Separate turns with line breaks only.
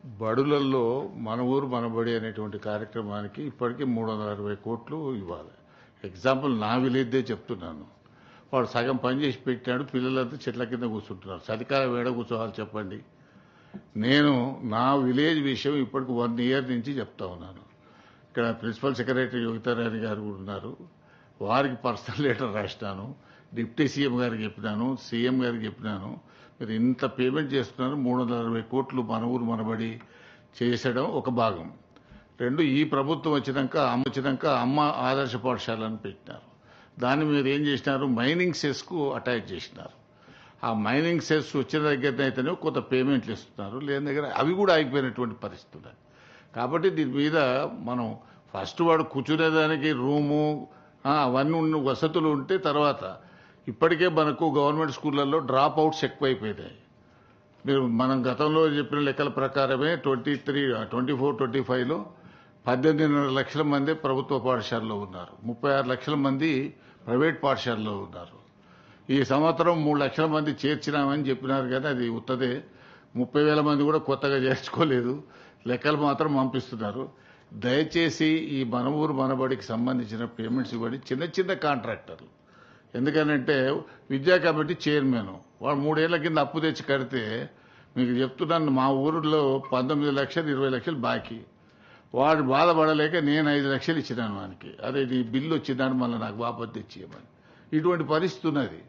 బడులల్లో మన ఊరు మనబడి అనేటువంటి కార్యక్రమానికి ఇప్పటికీ 360 కోట్లు ఇవ్వాలి. ఎగ్జాంపుల్ నా విలేజ్దే చెప్తున్నాను. వాడు సగం పని చేసి పెట్టాడు, పిల్లలంతా చెట్ల కింద కూర్చుంటున్నారు. చలికాలం వేడ కూర్చోవాలి చెప్పండి. నేను నా విలేజ్ విషయం ఇప్పటికి 1 ఇయర్ నుంచి చెప్తా ఉన్నాను. ఇక్కడ ప్రిన్సిపల్ సెక్రటరీ యోగితారాణి గారు కూడా ఉన్నారు. వారికి పర్సనల్ లెటర్ రాసినాను, డిప్యూటీ సీఎం గారికి చెప్పినాను, సీఎం గారికి చెప్పినాను. మీరు ఇంత పేమెంట్ చేస్తున్నారు, 360 కోట్లు మన ఊరు మనబడి చేసడం ఒక భాగం. 2, ఈ ప్రభుత్వం వచ్చినాక అమ్మ ఆదర్శ పాఠశాలను పెట్టినారు. దాన్ని మీరు ఏం చేసినారు, మైనింగ్ సెస్కు అటాచ్ చేసినారు. ఆ మైనింగ్ సెస్ వచ్చిన దగ్గరనైతేనే కొంత పేమెంట్లు ఇస్తున్నారు, లేని దగ్గర అవి కూడా ఆగిపోయినటువంటి పరిస్థితులు. కాబట్టి దీని మీద మనం ఫస్ట్ వాడు కూర్చునేదానికి రూము అవన్నీ ఉన్న వసతులు ఉంటే తర్వాత ఇప్పటికే మనకు గవర్నమెంట్ స్కూళ్లలో డ్రాప్ అవుట్స్ ఎక్కువైపోయినాయి. మీరు మనం గతంలో చెప్పిన లెక్కల ప్రకారమే 24-25లో 18.5 లక్షల మంది ప్రభుత్వ పాఠశాలలో ఉన్నారు, 36 లక్షల మంది ప్రైవేట్ పాఠశాలలో ఉన్నారు. ఈ సంవత్సరం 3 లక్షల మంది చేర్చినామని చెప్పినారు, కానీ అది ఉత్తదే. 30,000 మంది కూడా కొత్తగా చేర్చుకోలేదు, లెక్కలు మాత్రం పంపిస్తున్నారు. దయచేసి ఈ మన ఊరు మనబడికి సంబంధించిన పేమెంట్స్ ఇవ్వండి. చిన్న చిన్న కాంట్రాక్టర్లు, ఎందుకనంటే విద్యా కమిటీ చైర్మన్ వాడు 3 ఏళ్ల కింద అప్పు తెచ్చి కడితే, మీకు చెప్తున్నాను, మా ఊరిలో 19 లక్షలు 20 లక్షలు బాకీ. వాడు బాధపడలేక నేను 5 లక్షలు ఇచ్చినాను వానికి. అదే నీ బిల్లు వచ్చిందని మళ్ళీ నాకు వాపసు తెచ్చియమని. ఇటువంటి పరిస్థితి ఉన్నది.